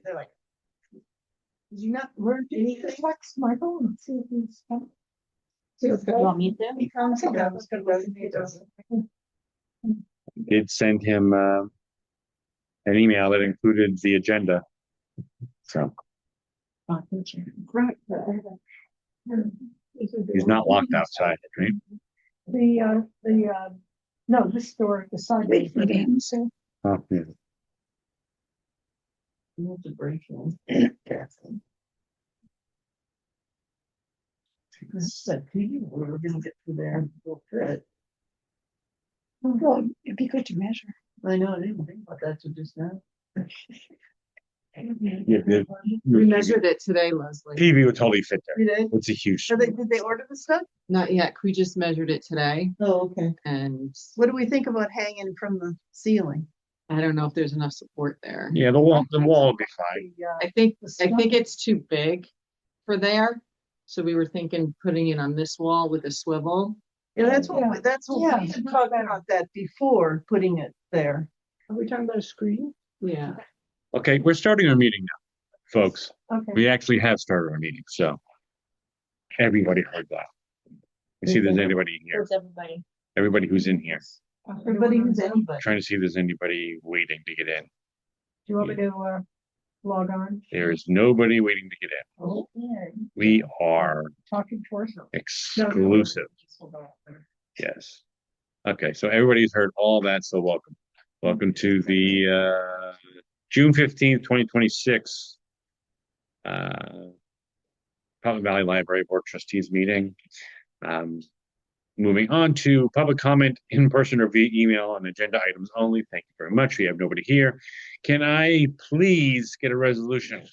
They're like, did you not learn anything? Text my phone and see if he's coming. See what's going on. He comes, he goes, he doesn't. Did send him an email that included the agenda. So Right. he's not locked outside, right? No, this door, the side. Wait for them, so. Oh, yeah. To break in. Said, we're gonna get through there and go fit. Well, it'd be good to measure. I know, I didn't think about that till just now. Yeah, We measured it today, Leslie. TV would totally fit there. You did? It's a huge. Did they order the stuff? Not yet. We just measured it today, Oh, okay. and What do we think about hanging from the ceiling? I don't know if there's enough support there. Yeah, the wall will be fine. I think it's too big for there. So we were thinking putting it on this wall with a swivel. Yeah, that's what we had talked about that before, putting it there. Are we talking about a screen? Yeah. Okay, we're starting our meeting now, folks. Okay. We actually have started our meeting, so everybody heard that. You see, there's anybody in here. Where's everybody? Everybody who's in here. Everybody who's anybody. Trying to see if there's anybody waiting to get in. Do you want me to log on? There's nobody waiting to get in. Oh, yeah. We are Talking to ourselves. exclusive. Yes. Okay, so everybody's heard all that, so welcome. Welcome to the June 15th, 2026 Putnam Valley Library Board of Trustees meeting. Moving on to public comment in person or via email on agenda items only. Thank you very much. We have nobody here. Can I please get a resolution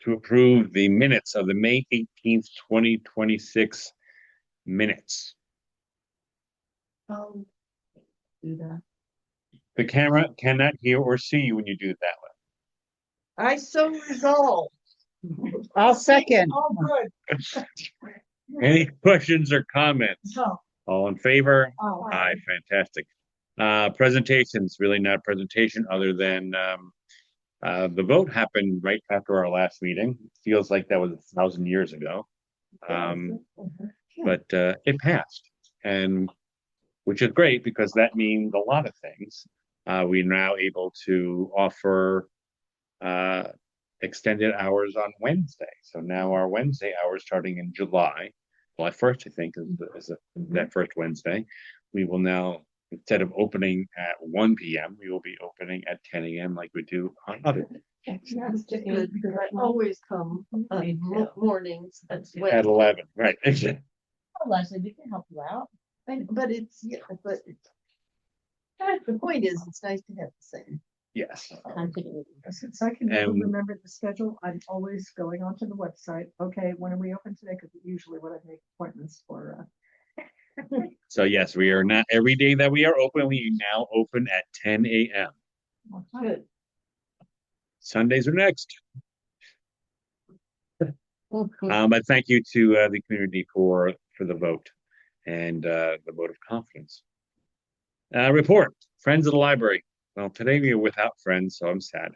to approve the minutes of the May 18th, 2026 minutes? Do that. The camera cannot hear or see you when you do it that way. I so resolve. I'll second. Oh, good. Any questions or comments? No. All in favor? Oh, Aye, fantastic. Presentations, really not a presentation other than the vote happened right after our last meeting. Feels like that was 1,000 years ago. But it passed, and which is great because that means a lot of things. We're now able to offer extended hours on Wednesday. So now our Wednesday hours starting in July 1st, I think, is that first Wednesday. We will now, instead of opening at 1 p.m., we will be opening at 10 a.m. like we do on other days. That's just good because I always come on mornings at 11, right? Leslie, we can help you out. But the point is, it's nice to have the same. Yes. Since I can And- remember the schedule, I'm always going onto the website. Okay, when are we open today? Because usually when I make appointments for. So yes, we are not every day that we are open. We now open at 10 a.m. Good. Sundays are next. But thank you to the community for the vote and the vote of confidence. Report, Friends of the Library. Well, today we are without friends, so I'm sad.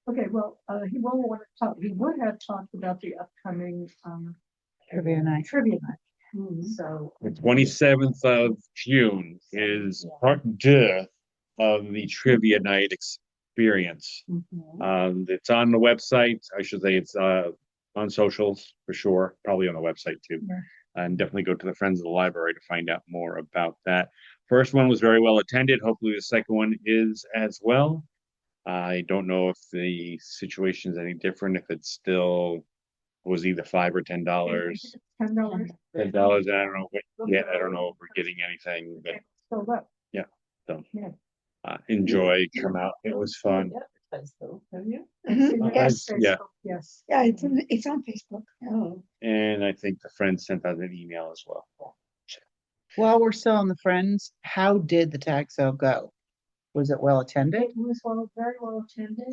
Okay, well, he won't want to talk. He would have talked about the upcoming Trivia night. So The 27th of June is part deux of the Trivia Night experience. It's on the website. I should say it's on socials for sure, probably on the website too. Yeah. And definitely go to the Friends of the Library to find out more about that. First one was very well attended. Hopefully the second one is as well. I don't know if the situation is any different, if it's still was either $5 or $10. $10. $10. I don't know yet. I don't know if we're getting anything, but So up. yeah. So Yeah. enjoy, come out. It was fun. Have you? Yes. Yeah. Yes. Yeah, it's on Facebook. Oh. And I think the friend sent out an email as well. While we're still on the Friends, how did the tag sale go? Was it well attended? It was very well attended.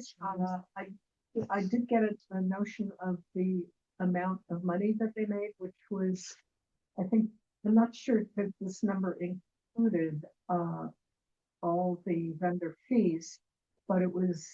I did get a notion of the amount of money that they made, which was, I think, I'm not sure that this number included all the vendor fees, but it was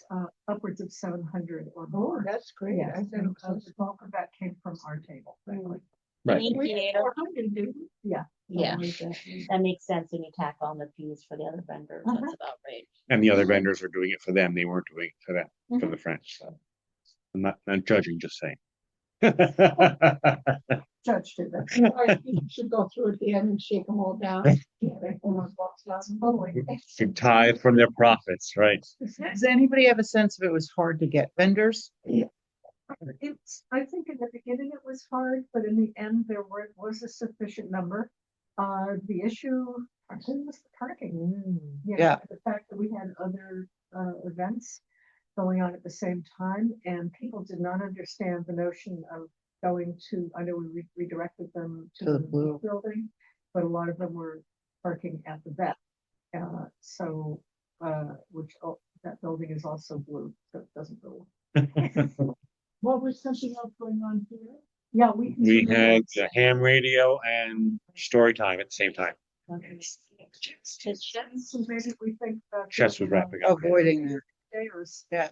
upwards of 700 or Oh, more. that's great. Yes, I and think the bulk of that came from our table. so. Right. We had 400, didn't we? Yeah. Yeah, that makes sense when you tack on the fees for the other vendors. That's about right. And the other vendors were doing it for them. They weren't doing it for them, for the French. So I'm not judging, just saying. Judge did that. I think you should go through at the end and shake them all down. Should tithe from their profits, right? Does anybody have a sense if it was hard to get vendors? I think in the beginning it was hard, but in the end there was a sufficient number. The issue actually was the parking. Yeah. The fact that we had other events going on at the same time, and people did not understand the notion of going to, I know we redirected them to To the the blue. building, but a lot of them were parking at the vet. Which, that building is also blue, so it doesn't go. What was something else going on here? Yeah, We had the ham radio and story time at the same time. So maybe we think that. Chess was wrapping up. Avoiding the Yeah.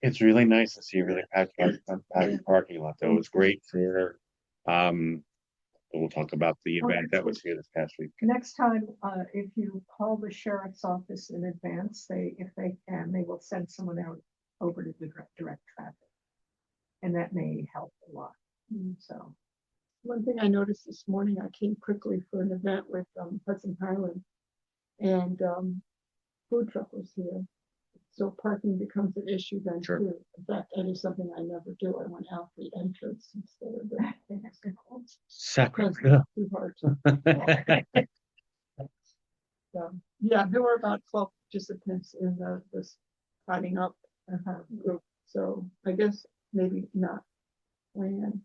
It's really nice to see a really packed parking lot. That was great for, we'll talk about the event that was here this past week. Next time, if you call the sheriff's office in advance, if they can, they will send someone out over to the direct traffic. And that may help a lot, so. One thing I noticed this morning, I came quickly for an event with Hudson Highland. And food truck was here. So parking becomes an issue then Sure. too. In fact, that is something I never do. I went out the entrance instead of the. Sacre. Too hard. So, yeah, there were about 12 participants in this signing up group. So I guess maybe not plan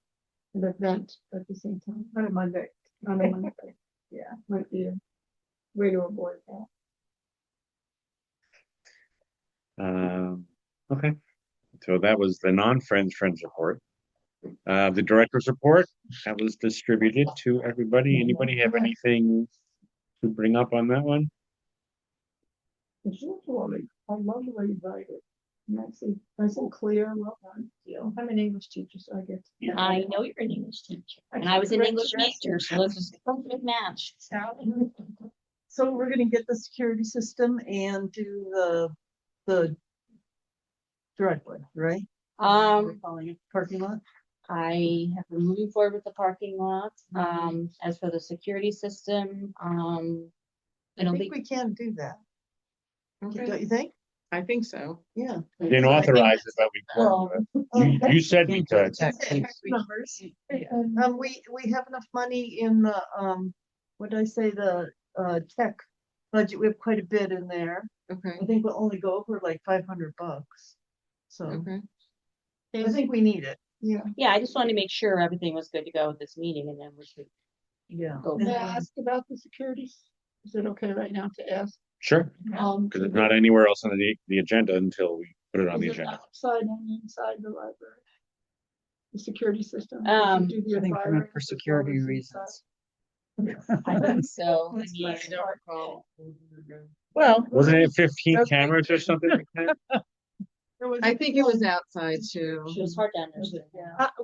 an event at the same time. On a Monday. On a Monday. Yeah. Might be a way to avoid that. Okay. So that was the non-friends report. The director's report, that was distributed to everybody. Anybody have anything to bring up on that one? As usually, I'm lovely invited. Nice and clear, well done. I'm an English teacher, so I get. I know you're an English teacher, and I was an English major, so this is a perfect match. So we're gonna get the security system and do the driveway, right? We're calling it parking lot. I have been moving forward with the parking lot. As for the security system, I I don't think think, we can do that. Don't you think? I think so. Yeah. Didn't authorize it, but we. Well, You said we could. Numbers. We have enough money in the, what did I say, the, tech budget. We have quite a bit in there. Okay, I think we'll only go over like $500. So okay. I think we need it. Yeah. yeah, I just wanted to make sure everything was good to go with this meeting, and then we should Yeah. go. May from I there. ask about the securities? Is it okay right now to ask? Sure, because it's not anywhere else on the agenda until we put it on the Is it agenda. outside and inside the library? The security system? Um, Do the I think for environment as well security as reasons. I think so. I That's mean, I don't recall. Well, Wasn't it 15 Okay. cameras or something like that? I think it was outside too. it was hard to understand.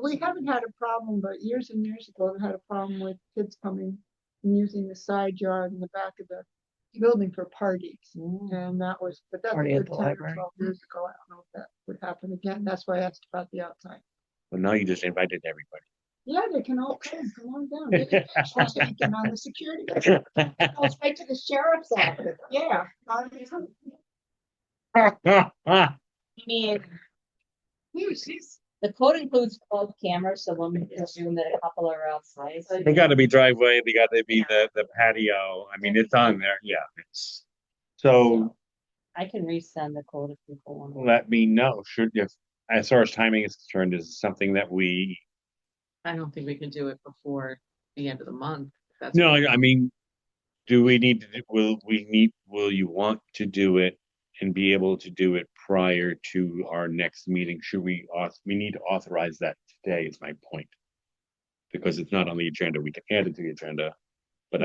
We haven't had a problem, but years and years ago, we had a problem with kids coming and using the side yard in the back of the building for parties. And that was, but that's a Party at good the 10 or library. 12 years ago. I don't know if that would happen again. That's why I asked about the outside. Well, now you just invited Yeah, they can all come on down. They can actually take it on the security. Goes right to the sheriff's office. Yeah. everybody. I mean, the code includes 12 cameras, so when we assume that a couple are outside. They gotta be driveway, they gotta be the patio. I mean, it's on there, yeah. It's so I can resend the code if people want. let me know, if, as far as timing is concerned, is something that we, I don't think we can do it before the end of the month. That's no, I mean, do we need to, will you want to do it and be able to do it prior to our next meeting? Should we need to authorize that today is my point. Because it's not on the agenda, we can add it to the agenda, but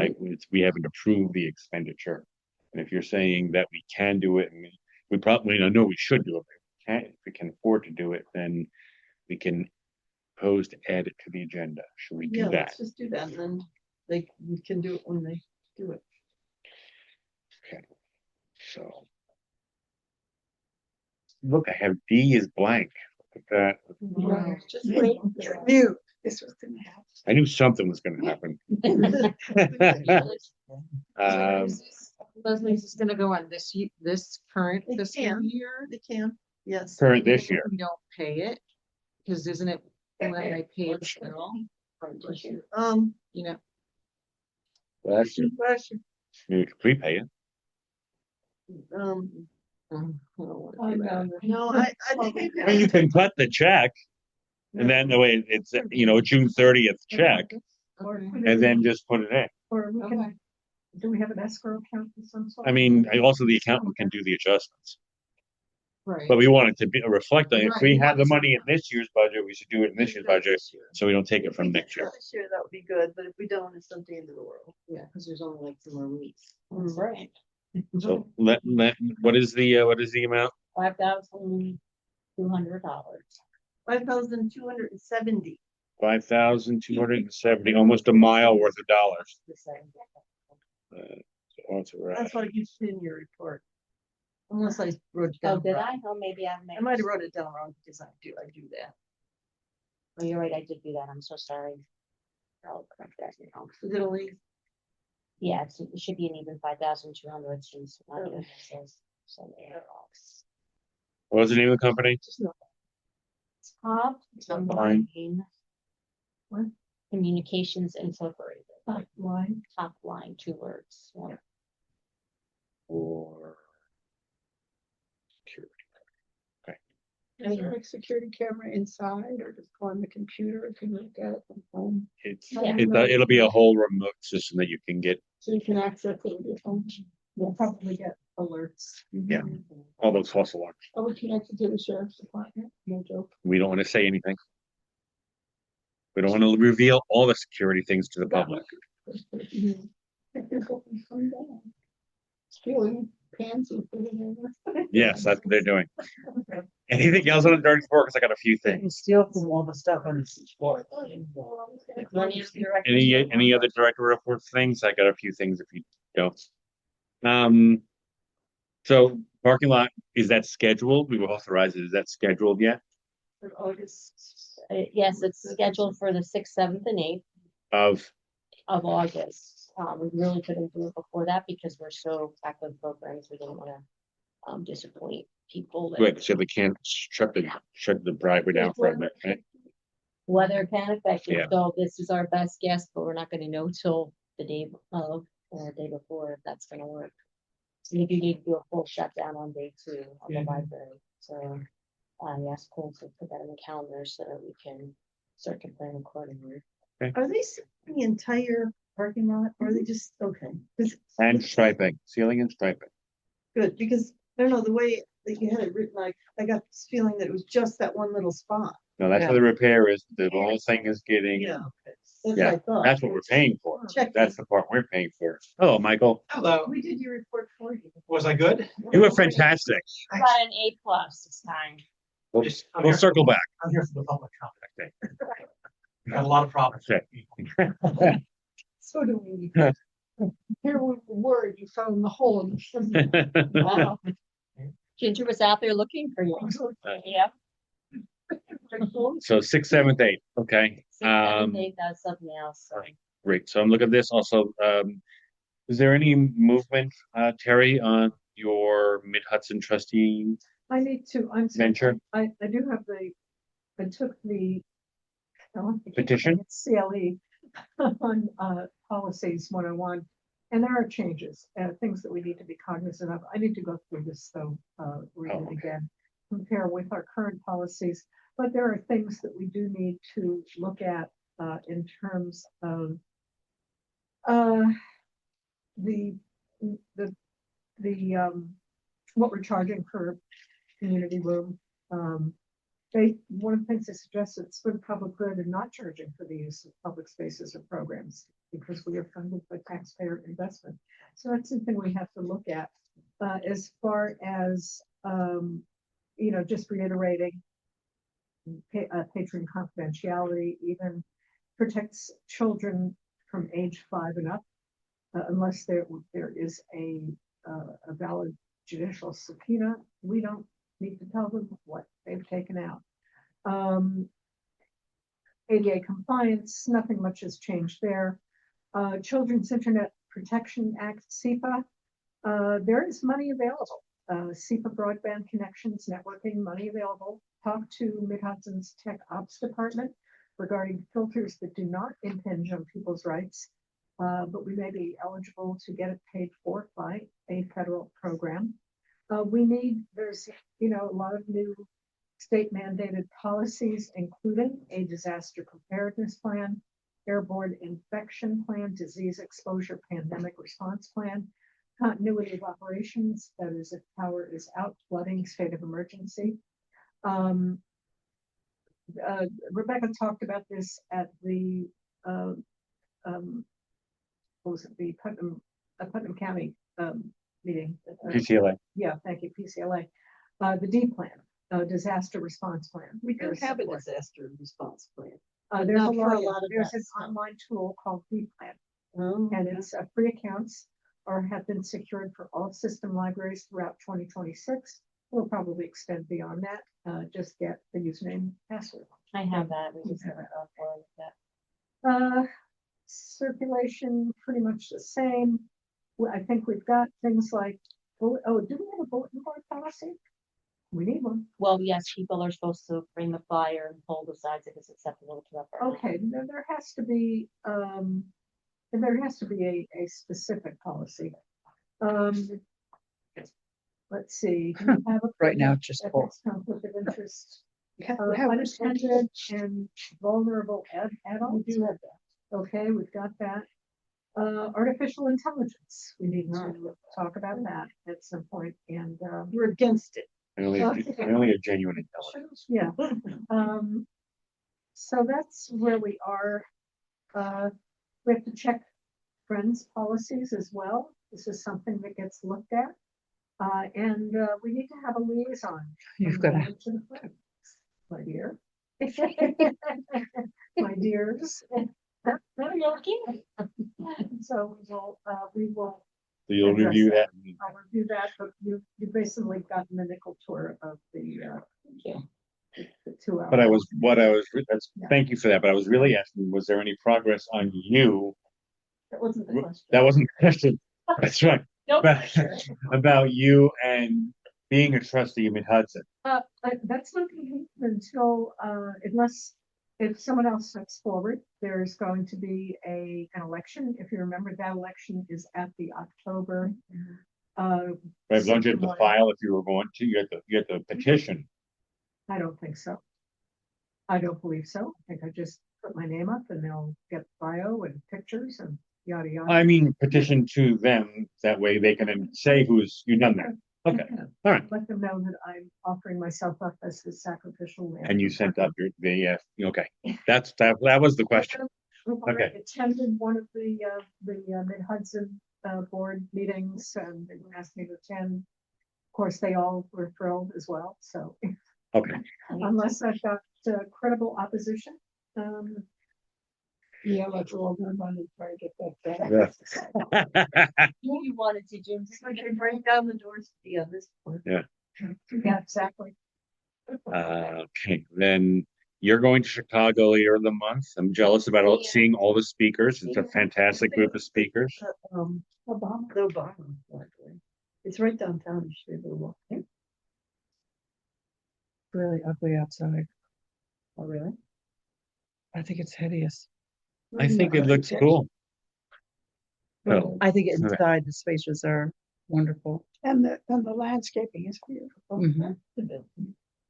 we haven't approved the expenditure. And if you're saying that we can do it, and We probably, I know we should do it, but if we can afford to do it, then we can pose to add it to the agenda. Should we Yeah, do that? let's just do that, and then we can do it when they do it. So. Look, I have D is blank. Look at Right, just wait. Mute. This was gonna happen. that. I knew something was gonna happen. Leslie, is this gonna go on this current It fiscal can. year? They can, yes. Current this Even if year. We don't pay it, because isn't it when I pay the bill, you know? Last year, Bless you. maybe we could prepay it. I don't wanna I do that. know. No, I think. Well, you can cut the check and then the way it's, June 30th check Or Okay. put it and then in- just put it in. Or we Okay. can, do we have an escrow account of some sort? I mean, also the accountant can do the adjustments, Right. but we want it to be reflect on, if Right, we we have the want money in this year's budget, we should do it in this year's budget, so we don't take it from next year. This year, that would be good, but if we don't, it's not the end of the world. Yeah, because there's only like 2 more weeks. That's right. So what is the amount? $5,200. $5,270. 5,270, almost a mile worth of dollars. That's what you see in your report. Unless I wrote it Oh, down. did wrong. I? Oh, maybe I I might have wrote it down wrong because I do that. Oh, you're right, I did do that. I'm so sorry. I'll correct that now. Is it only? Yeah, it should be an even 5,200 since not even says so there. What was the name of the company? Top Fine. line. What? Communications Incorporated. Line. Top line, 2 words. Yeah. Or security. Is there a security camera inside or just go on the computer if you look at it from home? Yeah. It'll be a whole remote system that you can get So you can access it with your phone. We'll probably get alerts. Yeah. all those false alarms. Are we connected to the sheriff's department? No joke. We don't want to say anything. We don't want to reveal all the security things to the public. Stealing pansy. Yes, that's what they're doing. Anything else on the dirty floor? Because I got a few They things. can steal from all the stuff on the floor. Any other director report things? I got a few things if you don't. So parking lot, is that scheduled? We were authorized. Is that scheduled yet? For August. Yes, it's scheduled for the 6th, 7th, and 8th Of, of August. We really couldn't do it before that because we're so packed with programs. We didn't want to disappoint people. that- wait, so they can't shut the driveway down for a minute, right? Weather can affect it, Yeah. so this is our best guess, but we're not gonna know till the day of or the day before if that's gonna work. So you do need to do a full shutdown on day 2 of the library, so I asked Cole to put that in the calendar so that we can start to plan accordingly. Are they sealing the entire parking lot or are they just, okay? 'Cause- And striping, ceiling and striping. Good, because I don't know, the way that you had it written, I got this feeling that it was just that one little spot. No, that's how the repair is. The whole thing is getting, That's what Yeah, I thought. that's what we're paying for. Check. That's the part we're paying for. Hello, Michael. Hello, We did your report for you. was I good? You were fantastic. Got an A+ this time. We'll, I'm we'll here. circle back. I'm here for the public comment. Got a lot of problems. Okay. So do we. Here we were, you found the hole in the. Wow. Ginger was out there looking for you. Yeah. So 6th, 7th, 8th, okay. 6th, 7th, 8th, that's something else. So. Great. So I'm looking at this also. Is there any movement, Terry, on your Mid-Hudson trustee? I need to, I'm. sorry, Venture. I do have I took the. Petition? CLE on policies 101. And there are changes, things that we need to be cognizant of. I need to go through this though, read it okay. again, compare with our current policies. But there are things that we do need to look at in terms of the what we're charging per community room. One of the things they suggested is for the public good and not charging for the use of public spaces or programs because we are funded by taxpayer investment. So that's something we have to look at. As far as just reiterating patron confidentiality, even protects children from age 5 and up, unless there is a valid judicial subpoena. We don't need to tell them what they've taken out. ADA compliance, nothing much has changed there. Children's Internet Protection Act, SEPA, there is money available. SEPA broadband connections, networking, money available. Talk to Mid-Hudson's Tech Ops Department regarding filters that do not impinge on people's rights, but we may be eligible to get it paid for by a federal program. There's a lot of new state mandated policies, including a disaster preparedness plan, airborne infection plan, disease exposure pandemic response plan, continuity of operations, that is if power is out, flooding, state of emergency. Rebecca talked about this at the Putnam County meeting. PCLA. Yeah, thank you, PCLA. The D plan, disaster response plan. We do There's have a support. disaster response plan. There's Not for a an lot of there's that an stuff. online tool called D plan, Oh, and it's free accounts or have been secured for all system libraries throughout 2026. We'll probably extend beyond that. Just get the username, password. I have that, we just haven't gone forward with that. Circulation, pretty much the same. I think we've got things like, do we have a bulletin board policy? We need one. Well, yes, people are supposed to bring the flyer and poll decides if it's acceptable to the. Okay, there has to be, a specific policy. Let's see. do we have a- Right now, it's just ethics, conflict of interest, we have to have this one. unattended and vulnerable adults. We do have that. Okay, we've got that. Artificial intelligence, we need to talk about that at some point, and, We're against it. Only a genuine intelligence. yeah. So that's where we are. We have to check friends' policies as well. This is something that gets looked at. And we need to have a liaison. You've from got the to, board to the friends, my dear. My dears. So we will, So you'll Address review that. I'll review that, but you've basically gotten the nickel tour of the 2 hours. But thank you for that, but I was really asking, was there any progress on you? That wasn't the question. That wasn't the question. That's right. Nope. About you and being a trustee in Mid-Hudson. That's not going to happen until, unless, if someone else steps forward, there's going to be an election. If you remember, that election is at the October. Right, don't you have to one. file if you were going to, you have to petition. I don't think so. I don't believe so. I think I just put my name up and they'll get bio and pictures and yada yada. I mean, petition to them, that way they can then say you've done that. Okay, Yeah. all right. Let them know that I'm offering myself up as the sacrificial lamb. And you sent up okay, that was the question. I've Okay. already attended one of the Mid-Hudson board meetings and they asked me to attend. Of course, they all were thrilled as well, so Okay, unless I've got credible opposition. Yeah, let's all go on and try to get that back. yeah. You wanted to, Jim. It's like they break down the doors to the other point. Yeah, exactly. Okay, then you're going to Chicago later in the month. I'm jealous about Yeah. seeing all the speakers. It's a fantastic group of speakers. Obama. The Obama library. It's right downtown. You should be able to walk in. really ugly outside. Oh, really? I think it's hideous. I think it looks cool. Oh, I think inside the spaces are wonderful. And the landscaping is beautiful. Mhm.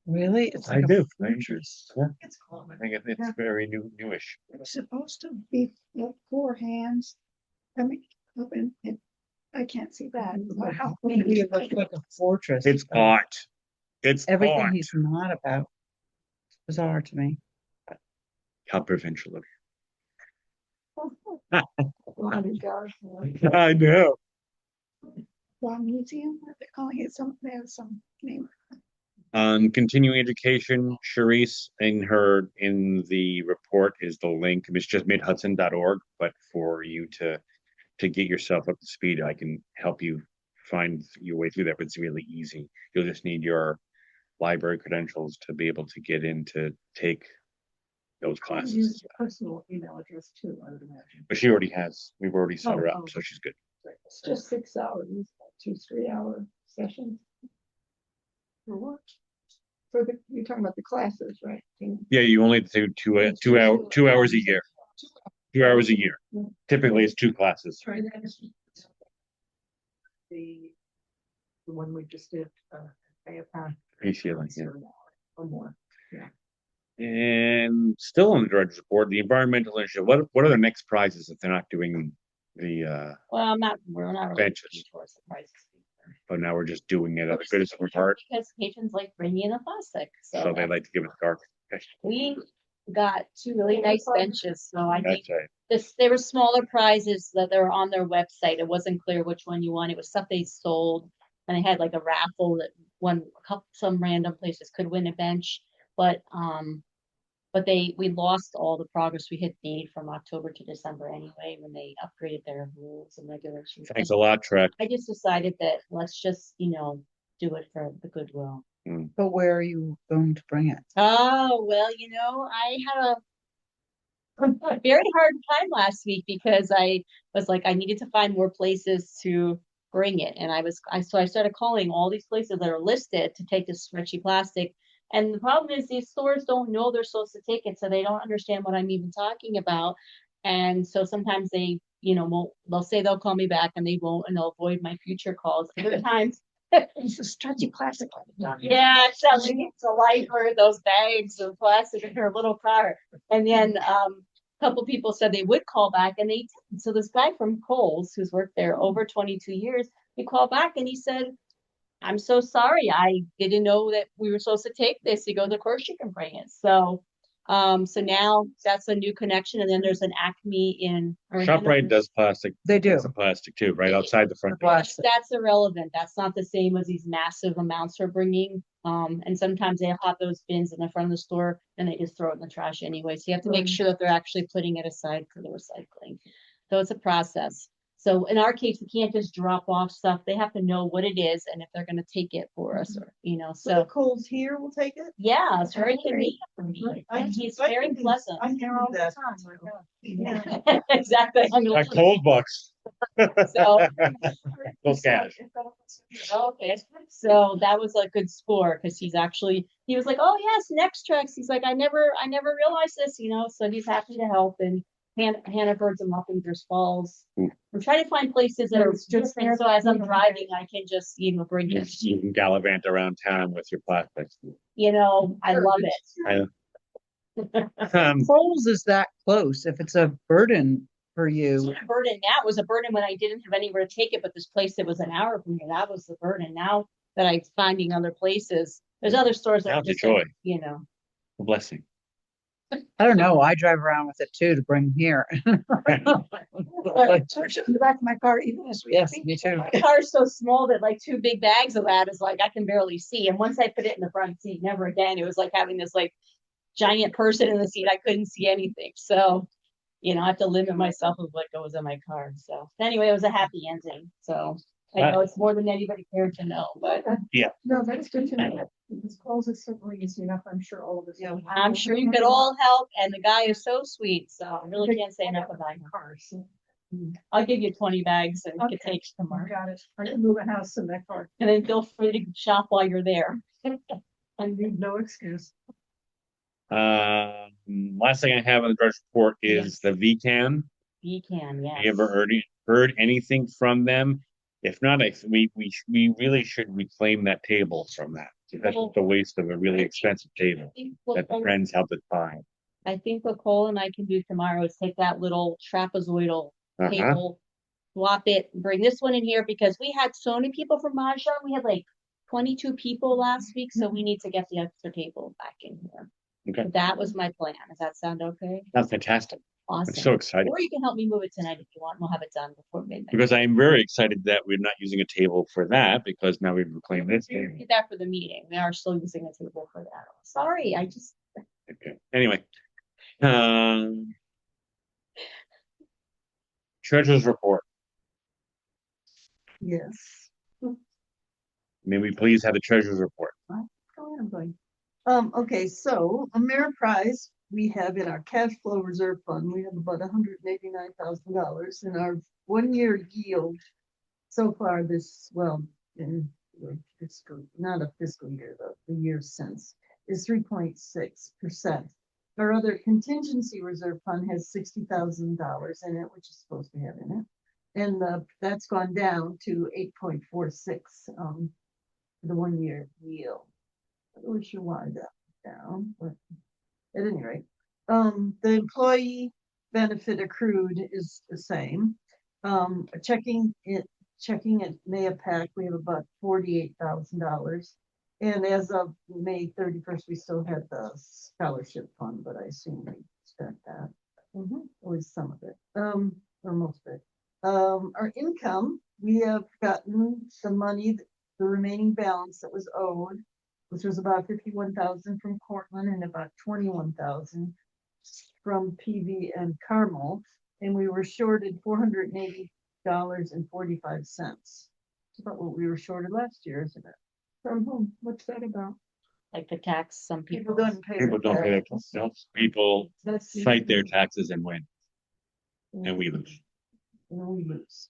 Really? It's I like a do. fortress. Yeah, It's common. I think it's very newish. It's supposed to be like 4 hands coming up and I can't see that. Wow. Maybe it looks like a fortress. It's art. It's Everything art. he's not about. It's bizarre to me. How provincial of Lonnie Garth, you. I know. Long Museum, what they're calling it, they have some name. On continuing education, Sharice in the report is the link. It's just midhudson.org, but for you to get yourself up to speed, I can help you find your way through that, but it's really easy. You'll just need your library credentials to be able to get in to take those classes. Use personal email address too, I would imagine. But she already has, we've already set her Oh, up, so she's good. It's just 6 hours, 2-3 hour sessions. For what? You're talking about the classes, right? Yeah, you only do 2 hours a year. 2 hours a year. Typically, it's 2 classes. The one we just did, AFA. ACLA, yeah. Or more. And still on the director's report, the environmental initiative. What are the next prizes if they're not doing the Well, we're not really benches? looking towards the prices. But now we're just doing it out of goodness of our heart, Because patrons like bringing in the plastic, so they like to give it dark. we got 2 really nice benches, so I think That's right. there were smaller prizes that they were on their website. It wasn't clear which one you won. It was stuff they sold, and they had like a raffle that some random places could win a bench, but we lost all the progress we had made from October to December anyway when they upgraded their rules and regulations. Thanks a lot, Trek. I just decided that let's just do it for the goodwill. But where are you going to bring it? Oh, well, I had a very hard time last week because I was like, I needed to find more places to bring it. And so I started calling all these places that are listed to take this stretchy plastic. And the problem is these stores don't know they're supposed to take it, so they don't understand what I'm even talking about. And so sometimes they, they'll say they'll call me back and they won't, and they'll avoid my future calls. Other times It's a stretchy plastic. yeah, selling it to life or those bags of plastic in her little car. And then a couple people said they would call back and they did. So this guy from Kohl's, who's worked there over 22 years, he called back and he said, I'm so sorry. I didn't know that we were supposed to take this. He goes, of course you can bring it. So now that's a new connection. And then there's an Acme ShopRite does plastic. They do. Some plastic too, right outside the front. Plastic. That's irrelevant. That's not the same as these massive amounts we're bringing. And sometimes they have those bins in the front of the store and they just throw it in the trash anyway. So you have to make sure that they're actually putting it aside for the recycling. So it's a process. So in our case, we can't just drop off stuff. They have to know what it is and if they're going to take it for us, or, So the Coles here will take it? yeah, it's very convenient for me. And he's very pleasant. I hear all that. Yeah. Exactly. That cold bucks. So Those cash. okay, so that was a good score because he was like, oh yes, next tracks. He's like, I never realized this, so he's happy to help. And Hannaford's and Muffingers Falls. I'm trying to find places that are just there, so as I'm driving, I can just bring it. You can gallivant around town with your plastics. I love it. Kohl's is that close. If it's a burden for It's you, not a burden now. It was a burden when I didn't have anywhere to take it, but this place that was an hour from here, that was the burden. Now that I'm finding other places, there's other stores that Now are it's a just joy. like, A blessing. I don't know. I drive around with it too to bring here. You like my car even as we Yes, speak? me too. my car's so small that like 2 big bags of that is like I can barely see. And once I put it in the front seat, never again. It was like having this like giant person in the seat. I couldn't see anything. So, I have to limit myself with what goes in my car. So anyway, it was a happy ending. So I know it's more than anybody cared to know, but No, that's good to know. Because Coles is certainly easy enough. I'm sure all of us. Yeah. I'm sure you could all help. And the guy is so sweet. So I really can't say enough about him. Cars. I'll give you 20 bags and you Okay. can take tomorrow. Got it. I can move a house in that car. And then feel free to shop while you're there. I need no excuse. Last thing I have on the director's report is the VCAN. You can, yes. Have you ever heard anything from them? If not, we really should reclaim that table from that. That's just a waste of a really expensive table that the friends helped us find. I think what Cole and I can do tomorrow is take that little trapezoidal table, swap it, bring this one in here because we had so many people from Mahjong. We had like 22 people last week, so we need to get the extra table back in here. Okay. That was my plan. Does that sound okay? That's fantastic. I'm so Awesome. excited Or you can help me move it tonight if you want. We'll have it done before midnight. because I am very excited that we're not using a table for that because now we've reclaimed this We table. did that for the meeting. We are still using a table for that. Sorry, I just, Okay. Anyway, um, treasurer's report. Yes. May we please have the treasurer's report? Go ahead, I'm going. Okay, so Ameriprise, we have in our cash flow reserve fund, we have about $189,000 in our 1-year yield. So far this, well, in the fiscal, not a fiscal year, the year since, is 3.6%. Our other contingency reserve fund has $60,000 in it, which is supposed to have in it. And that's gone down to 8.46, the 1-year yield. I'm not really sure why that went down, but at any rate, the employee benefit accrued is the same. Checking at Mayapack, we have about $48,000. And as of May 31st, we still had the scholarship fund, but I assume we spent that. Or some of it, or most of it. Our income, we have gotten the money, the remaining balance that was owed, which was about 51,000 from Cortland and about 21,000 from PV and Carmel, and we were shorted $480.45. It's about what we were shorted last year, isn't it? From whom? What's that about? like the tax, some People people. don't pay. People don't pay their taxes. taxes. No, people That's cite their taxes and win, and we lose. And we lose.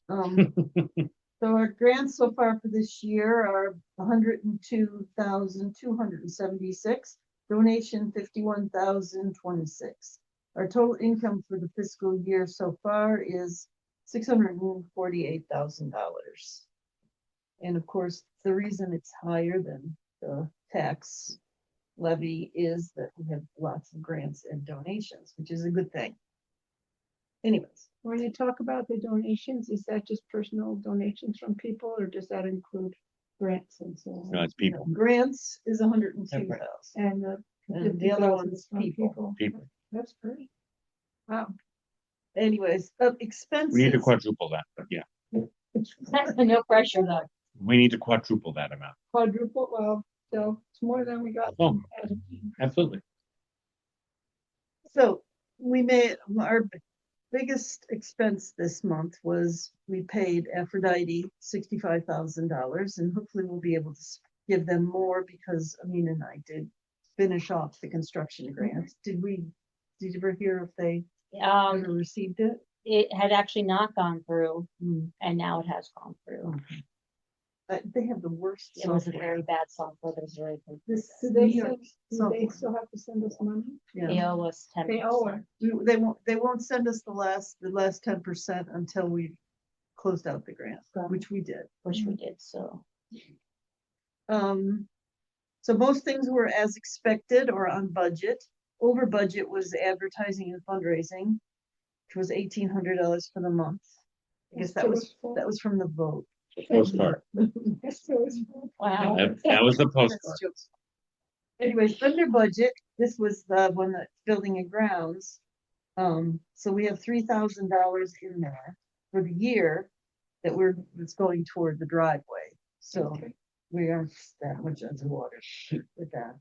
So our grants so far for this year are 102,276, donation 51,026. Our total income for the fiscal year so far is $648,000. And of course, the reason it's higher than the tax levy is that we have lots of grants and donations, which is a good thing. Anyways. When you talk about the donations, is that just personal donations from people, or does that include grants and so on? No, it's people. Grants is 102,000. And And the other one is 50,000 from people. People. That's great. Wow. Anyways, expenses. We need to quadruple that, but yeah, No pressure though. we need to quadruple that amount. Quadruple, well, so it's more than we got. Oh, absolutely. So we made our biggest expense this month was we paid Aphrodite $65,000, and hopefully we'll be able to give them more because Amina and I did finish off the construction grant. Did you ever hear if they ever received it? It had actually not gone through Hmm. and now it has gone through. They have the worst. It was a software. very bad software. That was very good. This Do they New York send, do they software. still have to send us money? Yeah. They owe us 10%. They owe us. They won't send us the last 10% until we've closed out the grant, which we did. Which we did, so. So most things were as expected or on budget. Over budget was advertising and fundraising, which was $1,800 for the month. I guess that was from the vote. Postcard. Wow. That was the postcard. That's jokes. Anyways, under budget, this was the one that's building and grounds. So we have $3,000 in there for the year that's going toward the driveway. So we aren't that much underwater with that.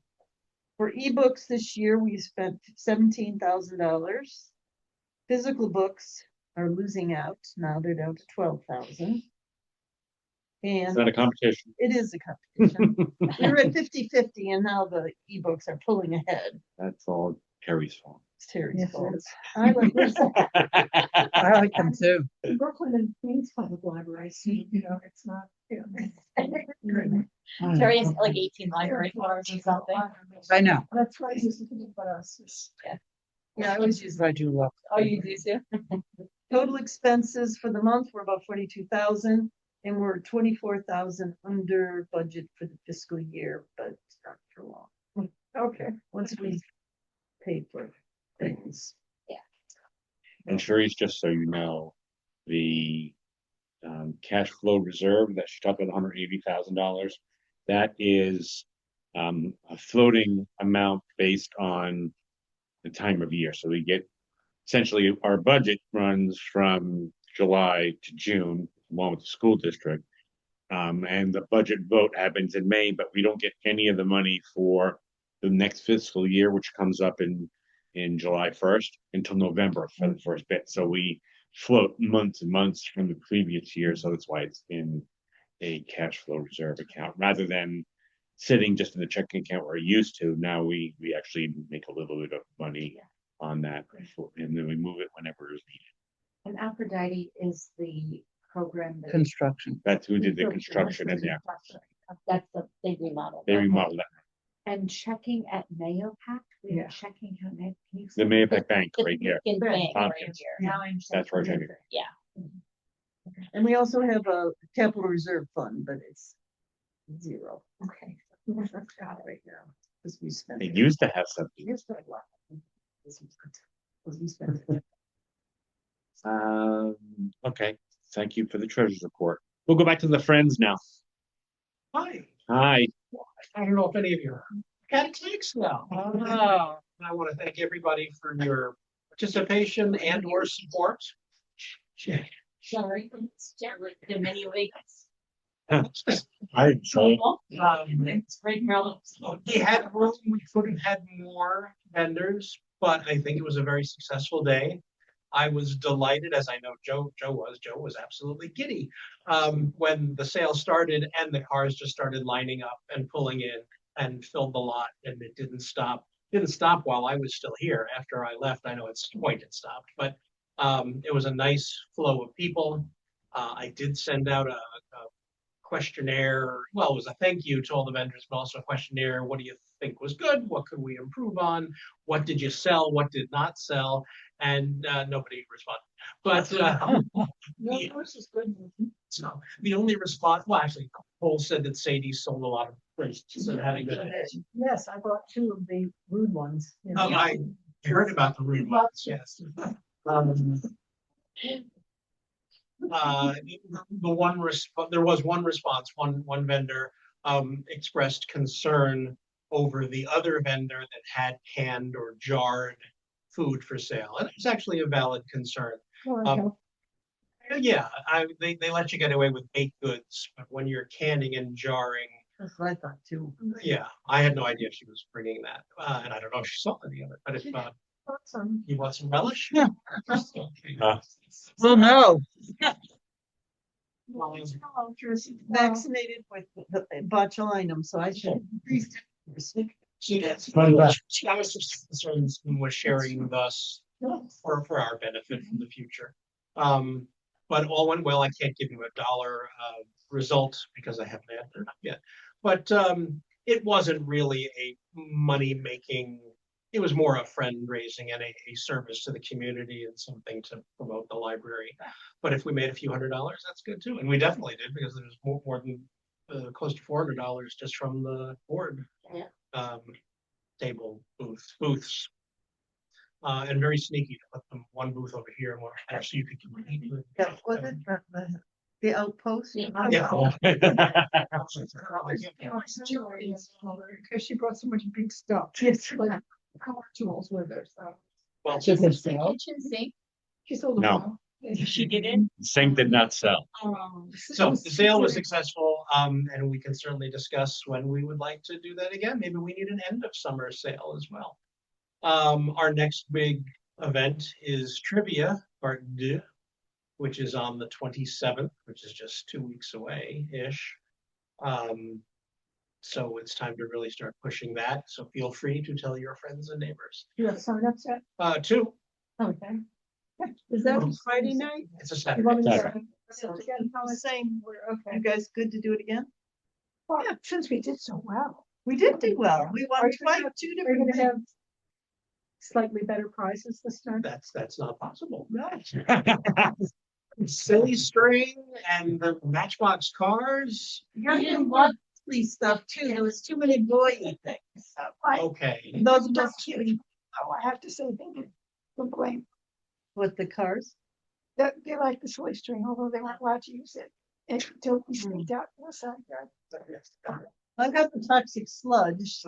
For ebooks this year, we spent $17,000. Physical books are losing out. Now they're down to 12,000. It's And not a competition. it is a competition. We were at 50-50 and now the ebooks are pulling ahead. That's all Terry's fault. It's Terry's Yes, it fault. is. I like this. I like them too. Brooklyn and Queens Public Library, so, it's not, Terry has like 18 library cards or something. I know. That's why he's looking at us. Yeah, I always use I do love. Oh, you do too? total expenses for the month were about 42,000 and we're 24,000 under budget for the fiscal year, but not for long. Okay. Once we paid for things. And Sharice, just so you know, the cash flow reserve that she talked about, $180,000, that is a floating amount based on the time of year. So we get essentially our budget runs from July to June, along with the school district. And the budget vote happens in May, but we don't get any of the money for the next fiscal year, which comes up in July 1st until November for the first bit. So we float months and months from the previous year. So that's why it's in a cash flow reserve account rather than sitting just in the checking account we're used to. Now we actually make a little bit of money on that, and then we move it whenever is needed. And Aphrodite is the program that. Construction. That's who did the construction in there. That's the, they remodeled. They remodeled that. And checking at Mayo Pact, we Yeah. were checking how Mayo. can you The say- Mayapack Bank The right here. Beacon Bank right Tompkins. here. Now I'm. That's where I checking check it. Yeah. And we also have a capital reserve fund, but it's zero. Okay. Got it right now. Because we spent. They used to have something. Here's what I want. This was good. Because we spent it. Okay, thank you for the treasurer's report. We'll go back to the friends now. Hi, Hi, I don't know if any of you got a text now. I want to thank everybody for your participation and or support. Sorry, it's generally the many weeks. hi, so It's great problems. We had room, we could have had more vendors, but I think it was a very successful day. I was delighted, as I know Joe was. Joe was absolutely giddy when the sale started and the cars just started lining up and pulling in and filled the lot, and it didn't stop. Didn't stop while I was still here. After I left, I know at some point it stopped, but it was a nice flow of people. I did send out a questionnaire. Well, it was a thank you to all the vendors, but also a questionnaire. What do you think was good? What could we improve on? What did you sell? What did not sell? And nobody responded. But No, yours is good. so the only response, well, actually, Cole said that Sadie sold a lot of places and had a good day. Yes, I bought two of the rude ones. you know. I heard about the rude ones, yes. There was one response, one vendor expressed concern over the other vendor that had canned or jarred food for sale, and it's actually a valid concern. Well, Um, Yeah, they let you get away with baked goods, but when you're canning and jarring, That's what I thought too. yeah, I had no idea she was bringing that, and I don't know if she saw any of it, but if Awesome. you want some relish? Yeah. Okay. Well, no, Hello, Tracy. Vaccinated with the botulinum, so I should. She was just concerned and was sharing with us for our benefit in the future. But all went well. I can't give you a dollar result because I haven't added it up yet. But it wasn't really a money making. It was more a friend raising and a service to the community and something to promote the library. But if we made a few $100s, that's good too. And we definitely did because there's more than close to $400 just from the board table booths. And very sneaky to put them one booth over here and one there so you could compete with. Yeah, was it the outpost? Yeah. Because she brought so much big stuff. Yes. Like power tools with her, so. Well, Kitchen sink. She sold them No. all. She didn't. sink did not sell. so the sale was successful, and we can certainly discuss when we would like to do that again. Maybe we need an end of summer sale as well. Our next big event is Trivia Part 2, which is on the 27th, which is just 2 weeks away-ish. So it's time to really start pushing that. So feel free to tell your friends and neighbors. You have sign-ups yet? 2, Okay. Is that on Friday night? it's a You Saturday. want me to Saturday. sign up again? I was saying, Okay. you guys good to do it again? Well, since we did so well, We did do well. We Are won you gonna twice, have- two we're different gonna have things. slightly better prizes this time. That's not possible. Silly string and the Matchbox cars. You're getting monthly stuff too. There was too many boy things. Okay. Those Not must kidding. Oh, I have to say, they did complain with the cars. that they like the soy string, although they weren't allowed to use it until we sneaked out in the side yard. I got the toxic sludge.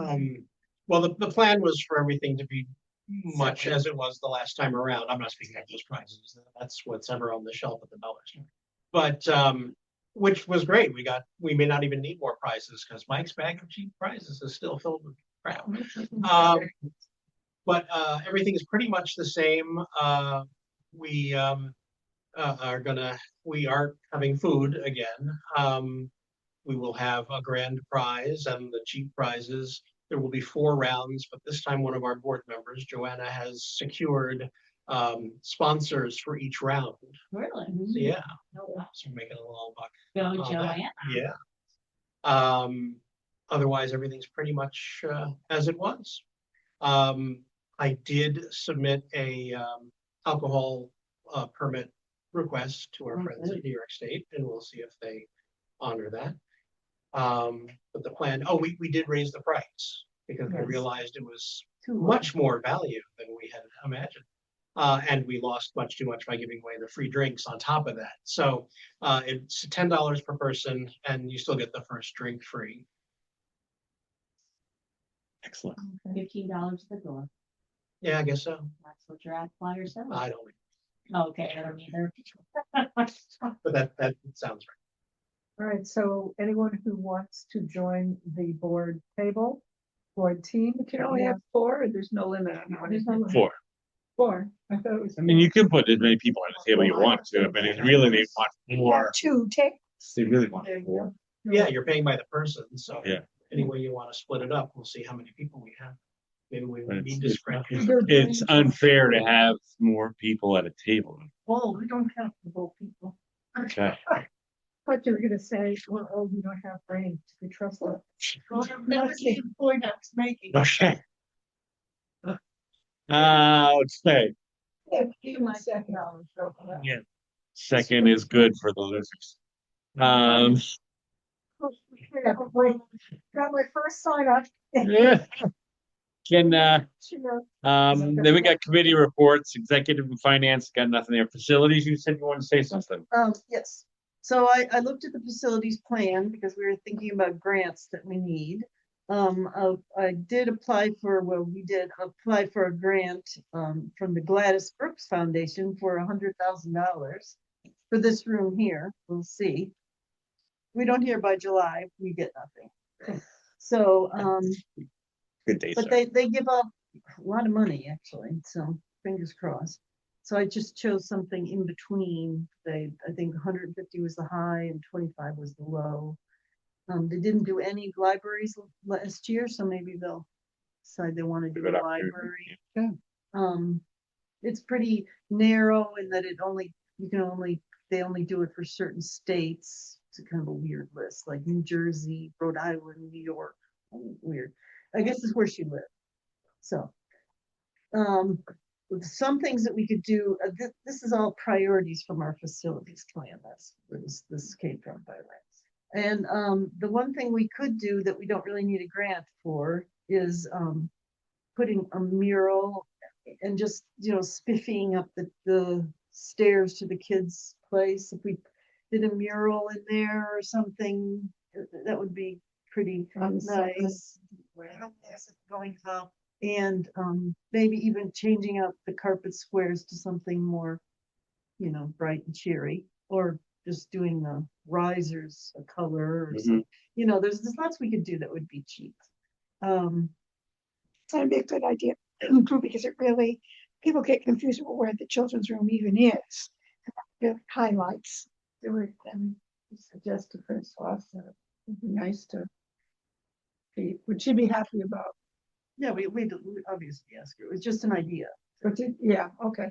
Well, the plan was for everything to be much as it was the last time around. I'm not speaking of those prizes. That's what's ever on the shelf at the dollar store. But which was great. We may not even need more prizes because Mike's bag of cheap prizes is still filled with crap. But everything is pretty much the same. We we are having food again. We will have a grand prize and the cheap prizes. There will be 4 rounds, but this time one of our board members, Joanna, has secured sponsors for each round. Really? So, yeah, Oh, wow. so we're making a little buck. Go on that. Joanne. Yeah. Otherwise, everything's pretty much as it was. I did submit a alcohol permit request to our friends in New York State, and we'll see if they honor that. But the plan, we did raise the price because we Yes. realized it was Too much more value than we had imagined. And we lost much too much by giving away the free drinks on top of that. So it's $10 per person, and you still get the first drink free. Excellent. $15 at the door. Yeah, I guess so. That's what your ad flyer says. I don't, Okay, I don't either. but that sounds right. All right, so anyone who wants to join the board team. You can only have 4, or there's no limit on how many. 4. 4. I thought it was. I mean, you can put as many people on the table you want to, but it's really they want more. 2, take. They really want There you more. go. Yeah, you're paying by the person, so. Yeah. Any way you want to split it up, we'll see how many people we have. Maybe we But need it's, discretion. it's unfair to have more people at a table. Oh, we don't have the whole people. Okay. Thought you were gonna say, well, oh, we don't have brains to be trusted. That's the point I was making. Okay. Let's say, Give my second. yeah, second is good for the losers. Got my first sign up. Yeah. Can, Sure. then we got committee reports, executive and finance, got nothing there. Facilities, you said you wanted to say something. Yes. So I looked at the facilities plan because we were thinking about grants that we need. I did apply for, we did apply for a grant from the Gladys Brooks Foundation for $100,000 for this room here. We'll see. We don't hear by July, we get nothing. So, Good day, but sir. they give up a lot of money, actually, so fingers crossed. So I just chose something in between. I think 150 was the high and 25 was the low. They didn't do any libraries last year, so maybe they'll decide they want to do Good a opportunity. library. It's pretty narrow in that they only do it for certain states. It's a kind of a weird list, like New Jersey, Rhode Island, New York. Weird. I guess it's where she lived. So, some things that we could do, this is all priorities from our facilities plan. That's where this came from by the way. And the one thing we could do that we don't really need a grant for is putting a mural and just, spiffing up the stairs to the kids' place. If we did a mural in there or something, that would be pretty nice. Going up and maybe even changing out the carpet squares to something more, bright and cheery, or just doing the risers a color or something. There's lots we could do that would be cheap. That'd be a good idea too, because it really, people get confused about where the children's room even is. It highlights. Do it and suggest to Francois that it'd be nice to. Would she be happy about? Yeah, we obviously ask her. It was just an idea. Yeah, okay.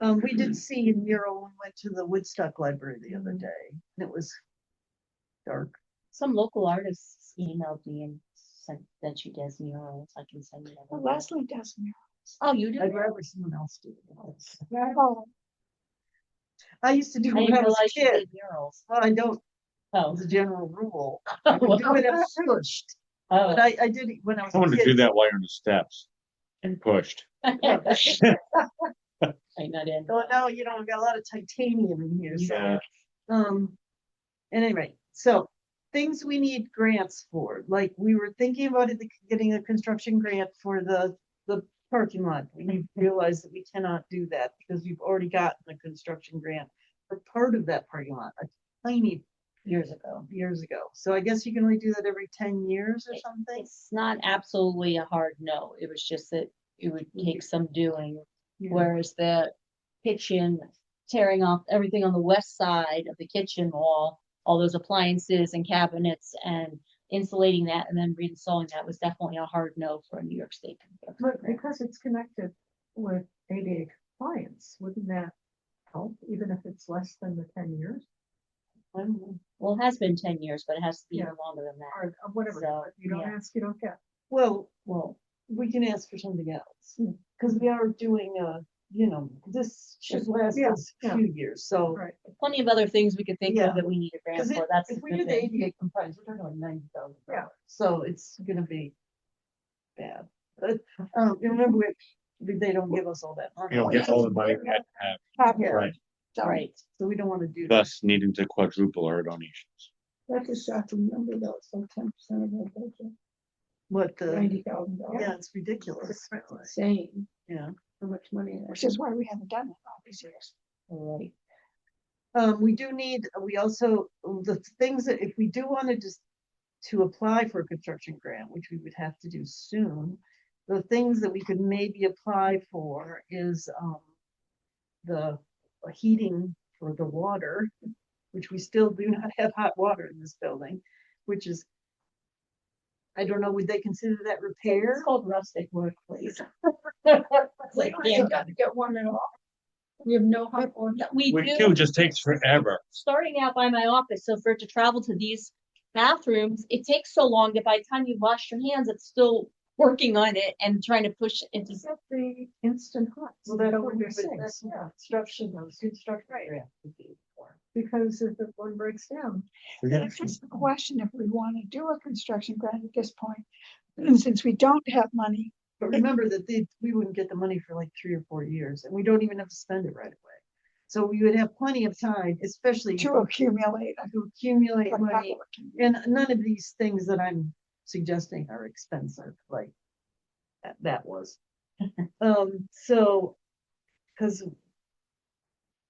We did see a mural when we went to the Woodstock Library the other day, and it was dark. Some local artists emailed me and said that she does murals. I can send you that. Well, Leslie does murals. Oh, you do? I'd rather someone else do it. Oh, I used to do I it didn't when I was realize a you kid. did murals. Well, I don't, Oh. as a general rule. I would do it if pushed, Oh. but I did it when I was I a wanted to do kid. that while you're on the steps and pushed. I'm not in. So now, we've got a lot of titanium in here, so. Yeah. At any rate, so things we need grants for, like we were thinking about getting a construction grant for the parking lot, we realized that we cannot do that because we've already gotten a construction grant for part of that parking lot, a tiny Years ago. years ago. So I guess you can only do that every 10 years or something. It's not absolutely a hard no. It was just that it would take some doing. Yeah. Whereas the kitchen, tearing off everything on the west side of the kitchen wall, all those appliances and cabinets and insulating that and then reinstalling that was definitely a hard no for a New York State. But because it's connected with ADA compliance, wouldn't that help, even if it's less than the 10 years? I don't know. Well, it has been 10 years, but it has to be Yeah. even longer than that. Or whatever, So, if you don't yeah. ask, you don't get. Well, Well, we can ask for something else, because we are doing, this should last Yeah, us a yeah. few years, so. Right. plenty of other things we could think Yeah. of that we need a grant Because for. That's if the we good do the thing. ADA compliance, we're talking like $90,000. Yeah. So it's gonna be bad. But, remember, they don't give us all that money. You don't get all the money we had to have, Copy. right, So Right. So we don't wanna do that. thus needing to quadruple our donations. That's a shocking number though, it's like 10% of our budget, What the, $90,000. yeah, it's ridiculous. It's insane Yeah. how much money. that which is why we haven't done it all these years. Right. We do need, we also, the things that, if we do wanna just to apply for a construction grant, which we would have to do soon, the things that we could maybe apply for is, the heating for the water, which we still do not have hot water in this building, which is, I don't know, would they consider that repair? It's called rustic workplace. We ain't got to get one at all. We have no hot water. We Which do. too just takes forever. Starting out by my office, so for it to travel to these bathrooms, it takes so long that by the time you wash your hands, it's still working on it and trying to push it into. Except the instant hot. Well, that's go what in we your would, sinks, that's yeah, construction, those construction grant would be for. because if the one breaks down, It's just a question if we want to do a construction grant at this point. And since we don't have money, But remember that we wouldn't get the money for like 3 or 4 years, and we don't even have to spend it right away. So we would have plenty of time, especially to accumulate. to accumulate like money. And none of these things that I'm suggesting are expensive, like that was. So, because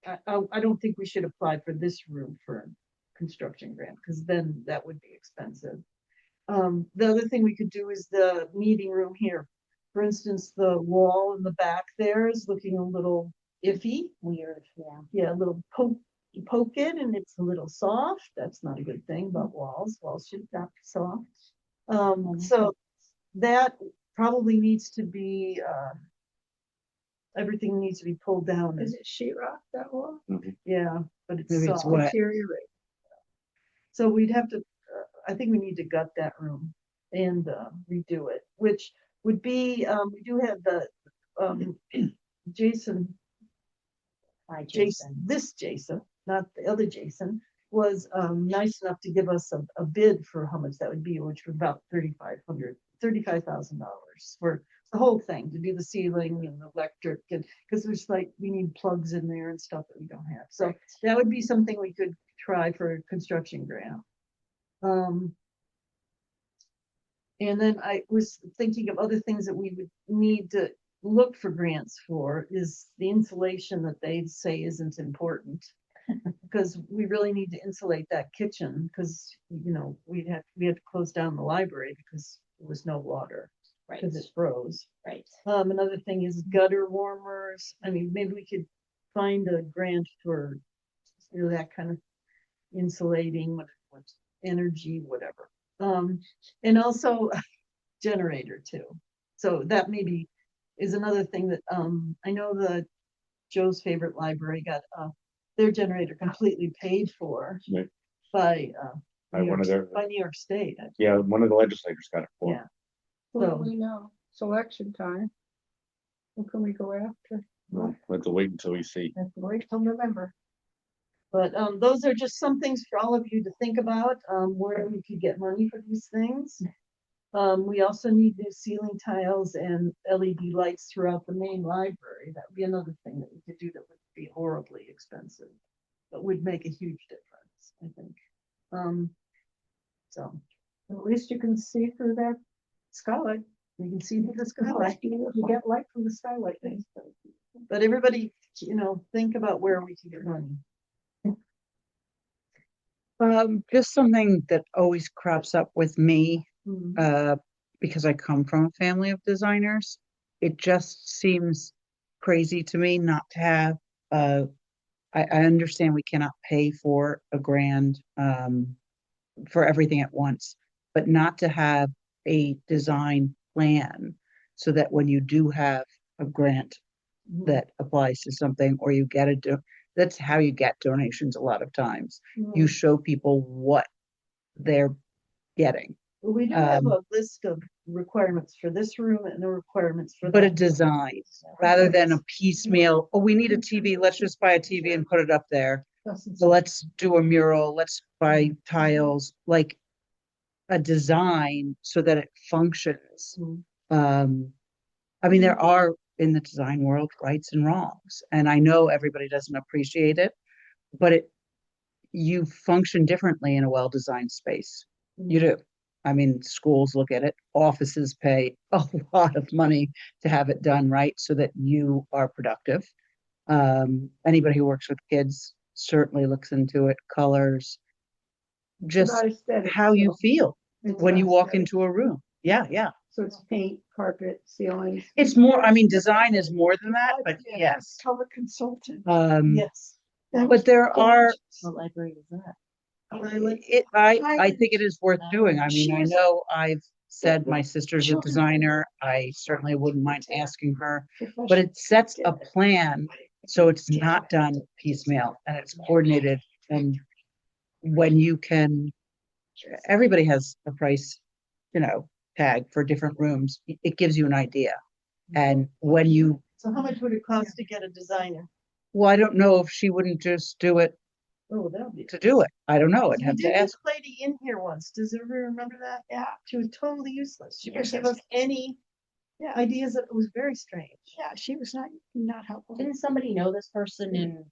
I don't think we should apply for this room for a construction grant, because then that would be expensive. The other thing we could do is the meeting room here. For instance, the wall in the back there is looking a little iffy. Weird, yeah. Yeah, a little you poke it and it's a little soft. That's not a good thing about walls. Walls should not be soft. So that probably needs to be, everything needs to be pulled down. Is it sheetrock that wall? Yeah, but it's Maybe it's soft. wet. Deteriorate. So we'd have to, I think we need to gut that room and redo it, which would be, we do have the, Jason, Hi, Jason, not the other Jason, was nice enough to give us a bid for how much that would be, which was about $35,000 for the whole thing, to do the ceiling and the electric, and because there's like, we need plugs in there and stuff that we don't have. So that would be something we could try for a construction grant. And then I was thinking of other things that we would need to look for grants for, is the insulation that they say isn't important. Because we really need to insulate that kitchen, because, we had to close down the library because there was no water, Right, because it froze. right. Another thing is gutter warmers. I mean, maybe we could find a grant for that kind of insulating, what energy, whatever. And also generator too. So that maybe is another thing that, I know that Joe's favorite library got, their generator completely paid for Right. by, By one of their, by New York State. yeah, one of the legislators got it for. Yeah. What do So- we know? It's election time. What can we go after? We'll have to wait until we see. have to wait till November. But those are just some things for all of you to think about, where we could get money for these things. We also need new ceiling tiles and LED lights throughout the main library. That would be another thing that we could do that would be horribly expensive, but would make a huge difference, I think. So, At least you can see through that skylight. You can see the skylight, you get light from the skylight thing. But everybody, think about where we can get money. Just something that always crops up with me, Mhm. because I come from a family of designers. It just seems crazy to me not to have, I understand we cannot pay for a grant, for everything at once, but not to have a design plan so that when you do have a grant that applies to something or you get that's how you get donations a lot of times. You show people what they're getting. We do have a list of requirements for this room and the requirements for But a that. design rather than a piecemeal, oh, we need a TV, let's just buy a TV and put it up there. So let's do a mural, let's buy tiles, like a design so that it functions. I mean, there are in the design world rights and wrongs, and I know everybody doesn't appreciate it, but you function differently in a well-designed space. You do. I mean, schools look at it, offices pay a lot of money to have it done right so that you are productive. Anybody who works with kids certainly looks into it, colors, just About aesthetic, how you so feel it's when you about walk aesthetic. into a room. Yeah, yeah. So it's paint, carpet, ceilings. It's more, I mean, design is more than that, but yes. Color consultant. Yes. That was But there are, What library is that? I think it is worth doing. I mean, I know I've said my sister's a designer. I certainly wouldn't mind asking her, but it sets a plan. So it's not done piecemeal and it's coordinated. And when you can, everybody has a price, tag for different rooms. It gives you an idea. And when you, So how much would it cost to get a designer? well, I don't know if she wouldn't just do it Oh, that would be. to do it. I don't know. I'd We have did to get ask. a lady in here once. Does everybody remember that? Yeah, She was totally useless. She didn't Yes, give yes. us any yeah, ideas. It was very strange. yeah, she was not helpful. Didn't somebody know this person in?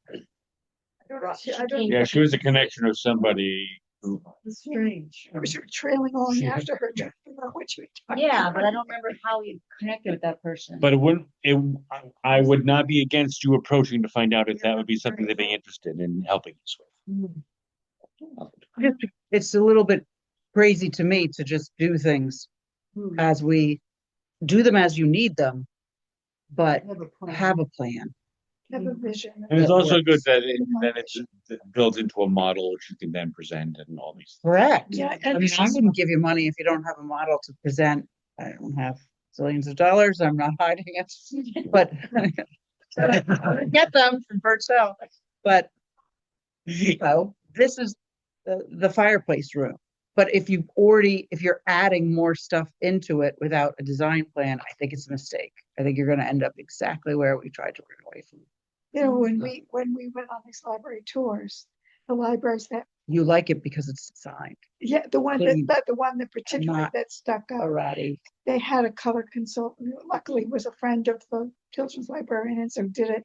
I don't Yeah, she was a connection of somebody who, It's strange. I was trailing along She- after her to figure out what she was talking Yeah, about. but I don't remember how you connected with that person. but I would not be against you approaching to find out if that would be something they'd be interested in helping us with. It's a little bit crazy to me to just do things as we do them as you need them, but Have a plan. have a plan. Have a vision. And it's That also good works. that it's built into a model which you can then present and all these. Correct. Yeah, I mean, I wouldn't give you money if you don't have a model to present. I don't have zillions of dollars. I'm not hiding it, but get them from Birdsell. But this is the fireplace room. But if you're adding more stuff into it without a design plan, I think it's a mistake. I think you're going to end up exactly where we tried to run away from. You know, when we went on these library tours, the libraries that, You like it because it's designed. yeah, the one Clean. that particularly Not that stuck out. Alrighty. They had a color consultant, who luckily was a friend of the children's librarian, and so did it.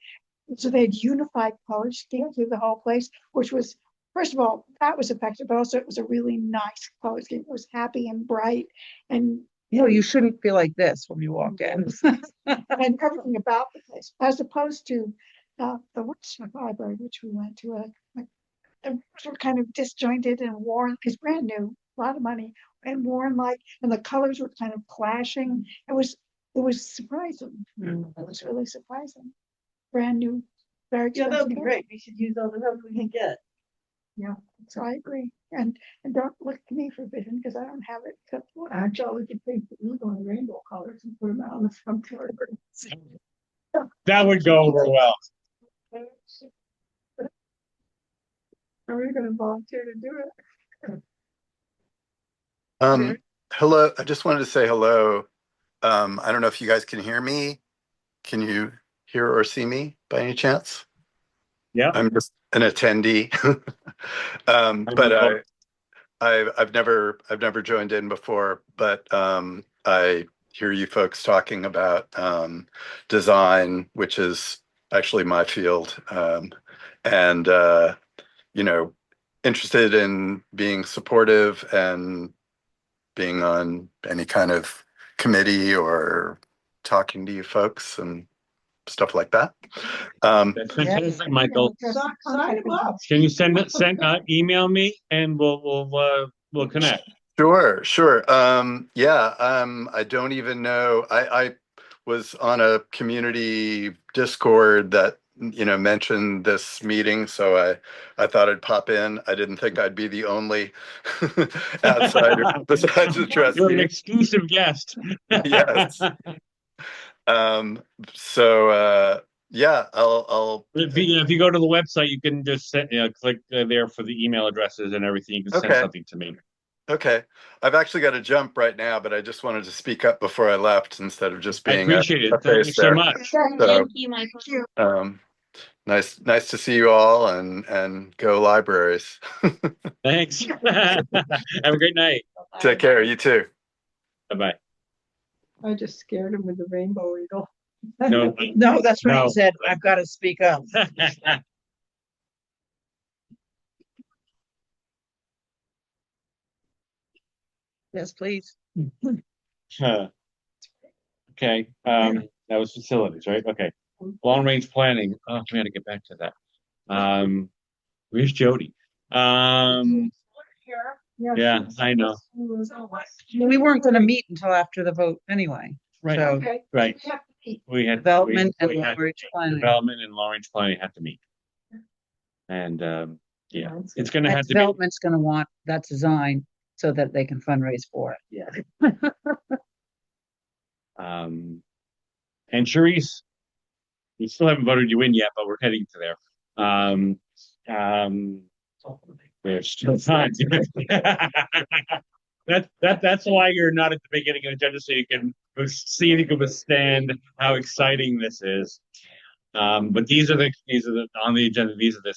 So they had unified color scheme through the whole place, which was, first of all, that was effective, but also it was a really nice color scheme. It was happy and bright and You shouldn't feel like this when you walk in. and everything about the place, as opposed to the Woodstock Library, which we went to, the sort of kind of disjointed and worn, because brand new, a lot of money, and worn like, and the colors were kind of clashing. It was surprising. It was really surprising. Brand new, very Yeah, that would be expensive. great. We should use all the help we can get. So I agree. And don't look to me for vision because I don't have it. Except Actually, we could paint the eagle in rainbow colors and put them out on the front door. That would go over well. Are we gonna volunteer to do it? Hello, I just wanted to say hello. I don't know if you guys can hear me. Can you hear or see me by any chance? Yeah. I'm just an attendee. But I've never joined in before, but I hear you folks talking about design, which is actually my field. And interested in being supportive and being on any kind of committee or talking to you folks and stuff like that. That's fantastic, Michael. Sign him up. Can you email me and we'll connect. Sure. I don't even know. I was on a community Discord that, mentioned this meeting, so I thought I'd pop in. I didn't think I'd be the only outsider besides the You're an trustee. exclusive guest. Yes. I'll If you go to the website, you can just click there for the email addresses and everything. You can send Okay. something to me. Okay. I've actually got to jump right now, but I just wanted to speak up before I left instead of just I being appreciate it. a Thank you face so there. much. So, Thank you, Michael. nice to see you all and go libraries. Thanks. Have a great night. Take care. You too. Bye-bye. I just scared him with the rainbow eagle. No. No, that's what No. he said. I've got to speak up. Yes, please. Okay, that was facilities, right? Okay. Long range planning. Oh, we gotta get back to that. Where's Jody? Yeah, I know. We weren't going to meet until after the vote anyway. Right. So, Okay. Right. We have to eat. We had development we and had long-range planning. development and long range planning have to meet. And yeah, it's gonna And have to be. development's going to want that design so that they can fundraise for it. Yeah. And Charisse, we still haven't voted you in yet, but we're heading to there. There's still time. That's why you're not at the beginning of the agenda, so you can see if you can withstand how exciting this is. But these are the on the agenda. These are the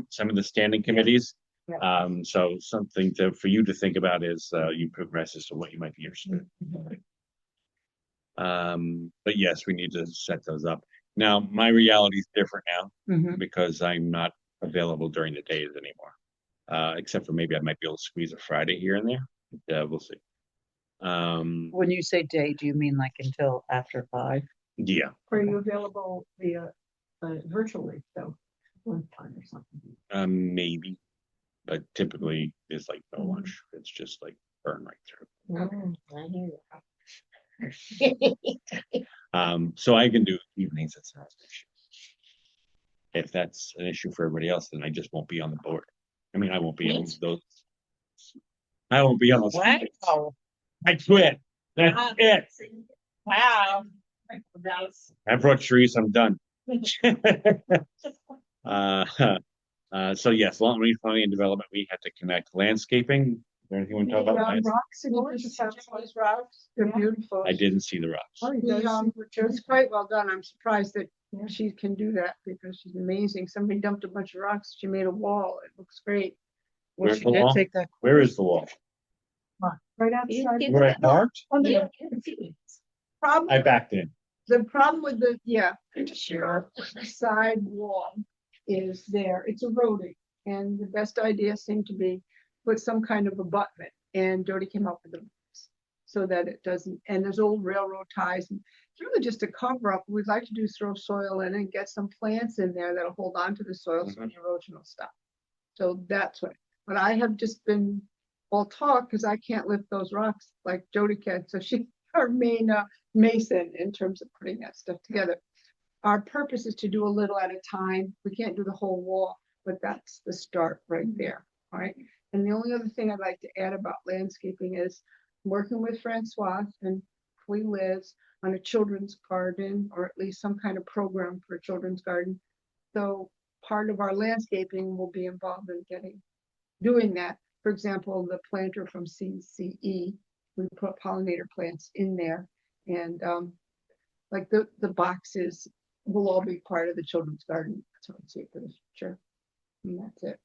some of the standing committees. So something for you to think about is you progress as to what you might be interested in. But yes, we need to set those up. Now, my reality is different now Mhm. because I'm not available during the days anymore. Except for maybe I might be able to squeeze a Friday here and there. Yeah, we'll see. When you say day, do you mean like until after 5? Yeah, Are you available via virtually, though, one time or something? maybe, but typically it's like no lunch. It's just like burn right through. I hear you. So I can do evenings. It's not an issue. If that's an issue for everybody else, then I just won't be on the board. I mean, I won't be on those. I won't be on those. Wow. I quit. That's it. Wow. I brought Sharice. I'm done. So yes, long range planning and development. We had to connect landscaping. Is there anything you want to talk about? Rocks and those rocks. They're beautiful. I didn't see the rocks. Oh, it's quite well done. I'm surprised that she can do that because she's amazing. Somebody dumped a bunch of rocks. She made a wall. It looks great. Well, Where's she the did wall? take that. Where is the wall? Right outside. You Where it marked? On the problem, I backed in. the problem with the side wall is there. It's eroding, and the best idea seemed to be put some kind of abutment. And Jody came up with them so that it doesn't. And there's old railroad ties. And it's really just a cover up. We'd like to do throw soil in and get some plants in there that'll hold on to the soil so the erosion will stop. So that's what. But I have just been all talk because I can't lift those rocks like Jody can. So she's our main mason in terms of putting that stuff together. Our purpose is to do a little at a time. We can't do the whole wall, but that's the start right there. All right. And the only other thing I'd like to add about landscaping is working with Francois and Liz on a children's garden, or at least some kind of program for a children's garden. So part of our landscaping will be involved in doing that. For example, the planter from CCE, we put pollinator plants in there, and like the boxes will all be part of the children's garden. So I see it for the future, and that's it.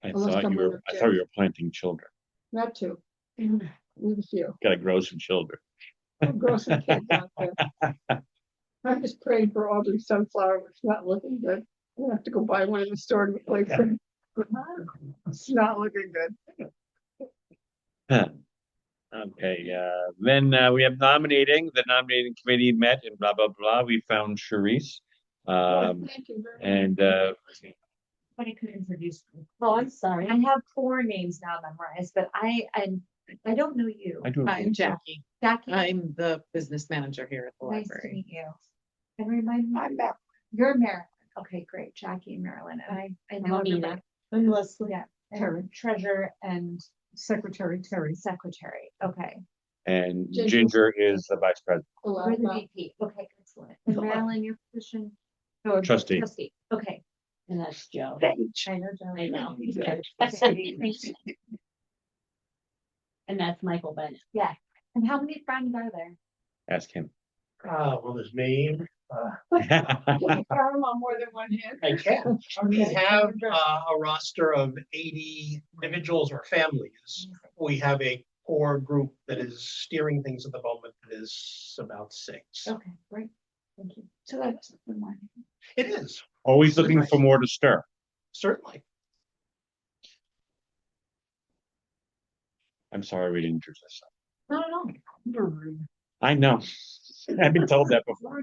I Unless thought someone you were planting children. That too. With a few. Gotta grow some children. We'll grow some kids out there. I'm just praying for Audrey's sunflower, which is not looking good. We'll have to go buy one in the store to replace it. It's not looking good. Okay, then we have nominating. The nominating committee met and blah, blah, blah. We found Sharice. Thank you very much. And Somebody could introduce me. Oh, I'm sorry. I have 4 names now memorized, but I don't know you. I do. I'm Jackie. Jackie, I'm the business manager here at the nice to library. meet you. And remind me, I'm back. you're Marilyn. Okay, great. Jackie and Marilyn. And I know Amina. everybody. And Leslie, Yeah, Terry. and treasurer and Secretary Terry. secretary. Okay. And Ginger. Ginger is the vice president. We're the VP. Okay, excellent. And Marilyn, your position? Oh, Trustee. Trustee. Okay. And that's Joe. I know, Joe. I know. Okay, thank you. And that's Michael Bennett. Yeah. And how many friends are there? Ask him. Well, there's me. Can you count them on more than one hand? I can. We Okay. have a roster of 80 individuals or families. We have a core group that is steering things at the moment that is about 6. Okay, great. Thank you. So that's the one. It is, Always looking for more to stir. certainly. I'm sorry we didn't introduce this. No, no, no. I know. I've been told that before.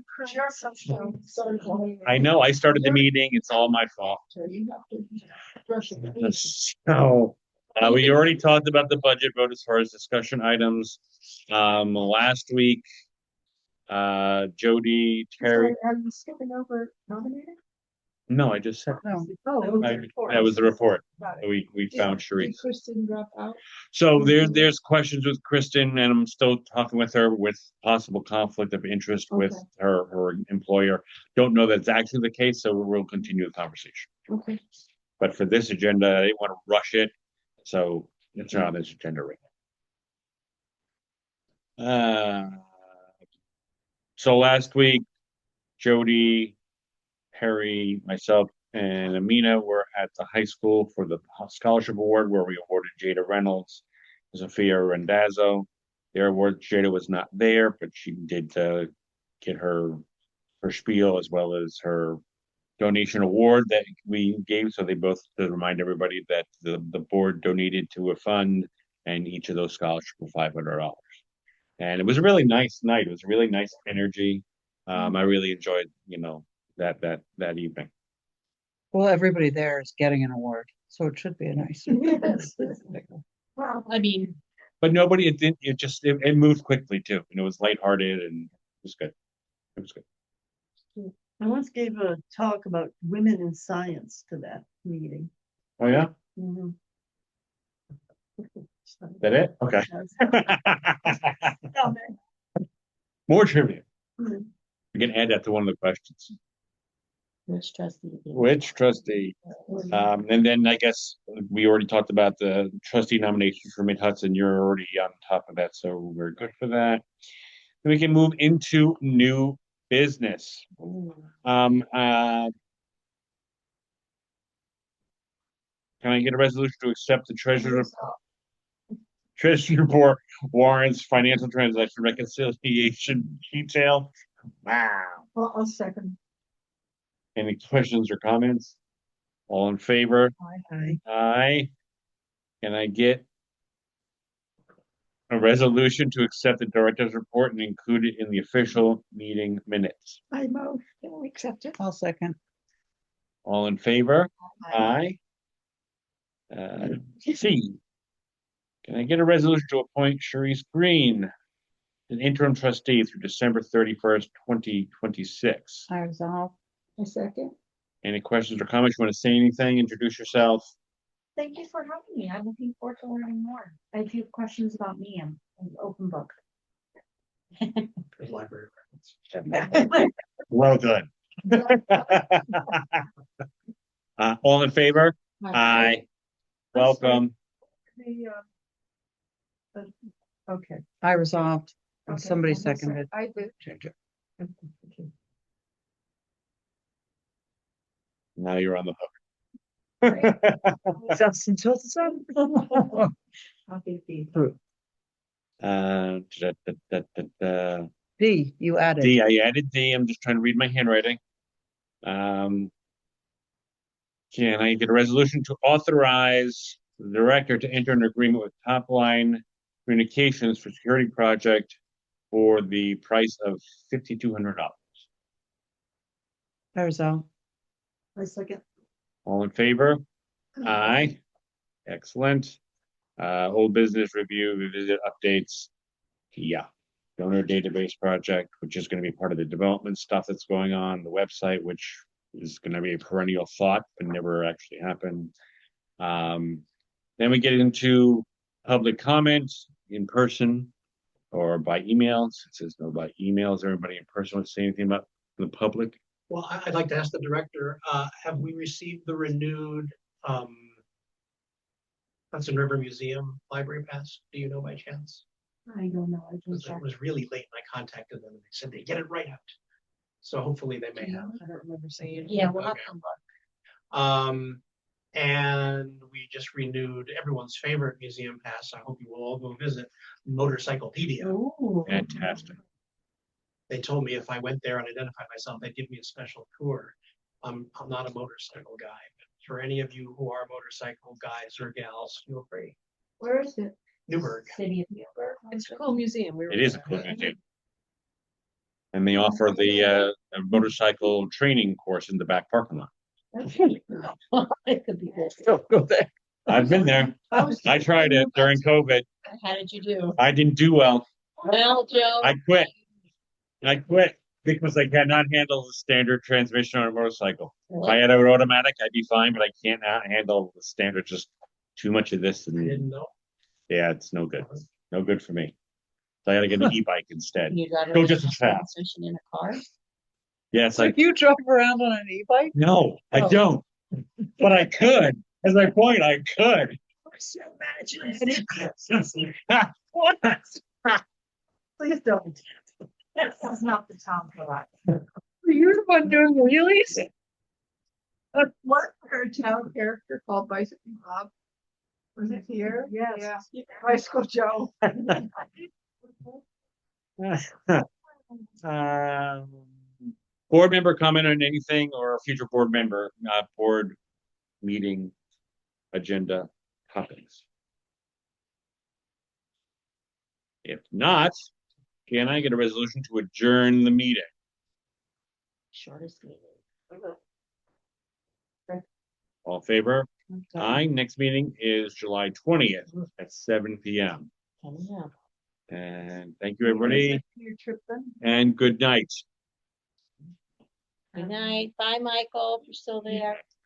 I know. I started the meeting. It's all my fault. You have to brush it. So, we already talked about the budget vote as far as discussion items. Last week, Jody, Terry, Are you skipping over nominating? no, I just said, No, Oh, that was the report. Got it. We found Did Sharice. Kristen drop out? So there's questions with Kristen, and I'm still talking with her with possible conflict of interest with Okay. her employer. Don't know that's actually the case, so we'll continue the conversation. Okay. But for this agenda, I didn't want to rush it, so it's not on this agenda right now. So last week, Jody, Harry, myself, and Amina were at the high school for the scholarship award where we awarded Jada Reynolds, Sophia Rendazzo. Their award, Jada was not there, but she did get her spiel as well as her donation award that we gave. So they both to remind everybody that the board donated to a fund, and each of those scholarships were $500. And it was a really nice night. It was a really nice energy. I really enjoyed, that evening. well, everybody there is getting an award, so it should be a nice. Well, I mean, But nobody, it didn't, it moved quickly too. And it was lighthearted and it was good. It was good. I once gave a talk about women in science to that meeting. Oh, yeah? Mhm. Is that it? Okay. More trivia. Mhm. We can add that to one of the questions. which trustee? Which trustee? And then I guess we already talked about the trustee nominations for Mid Hudson. You're already on top of that, so we're good for that. Then we can move into new business. Can I get a resolution to accept the treasurer's report warrants, financial transaction reconciliation detail? Wow. Well, I'll second. Any questions or comments? All in favor? Aye. Aye. Can I get a resolution to accept the director's report and include it in the official meeting minutes? I move, that we accept it. I'll second. All in favor? Aye. C. Can I get a resolution to appoint Sharice Green an interim trustee through December 31st, 2026? I resolve. A second. Any questions or comments? You want to say anything? Introduce yourself. Thank you for having me. I'm looking forward to learning more. If you have questions about me, I'm an open book. Good library records. Well done. All in favor? Aye. Welcome. Okay. I resolved. And Okay, somebody and who sec- seconded. I did. Okay. Now you're on the hook. Justin Johnson. I'll be the. D, you added. D, I added D. I'm just trying to read my handwriting. Can I get a resolution to authorize the director to enter an agreement with Top Line communications for security project for the price of $5,200. Barzal. I second. All in favor? Aye. Excellent. Old business review, revisit updates. Yeah. Donor database project, which is going to be part of the development stuff that's going on, the website, which is going to be a perennial thought, but never actually happened. Then we get into public comments in person or by email. It says no by email. Is everybody in person want to say anything about the public? Well, I'd like to ask the director, have we received the renewed Hudson River Museum library pass? Do you know by chance? I don't know, I Because it was really late and I contacted them and they said they get it right out. So hopefully they may have. I don't remember seeing it. Yeah, we'll have Okay. to look. And we just renewed everyone's favorite museum pass. I hope you will all go visit Motorcyclepedia. Ooh. Fantastic. They told me if I went there and identified myself, they'd give me a special tour. I'm not a motorcycle guy, but for any of you who are motorcycle guys or gals, feel free. Where is it? Newburgh. City of Newburgh. It's a cool museum. We were It is a there. cool museum. And they offer the motorcycle training course in the back parking lot. It could be good. Don't go there. I've been there. I tried it during COVID. How did you do? I didn't do well. Well, Joe. I quit. I quit because I cannot handle the standard transmission on a motorcycle. If I had an automatic, I'd be fine, but I can't handle the standard. Just too much of this, I and didn't know. yeah, it's no good. No good for me. So I got to get an e-bike instead. You got Go just as fast. transmission in a car? Yes, So I if you drove around on an e-bike? no, I Oh. don't. But I could. As my point, I could. What? Please don't. That's not the town for that. You're the one doing wheelies? What, her town character called Bicycle Bob? Was it here? Yes. Yeah. Bicycle Joe. Board member comment on anything or future board member, board meeting agenda topics? If not, can I get a resolution to adjourn the meeting? Shortest meeting. All in favor? Okay. Aye. Next meeting is July 20th at 7 p.m. Coming up. And thank you, everybody, Your trip then? and good night. Good night. Bye, Michael, if you're still there.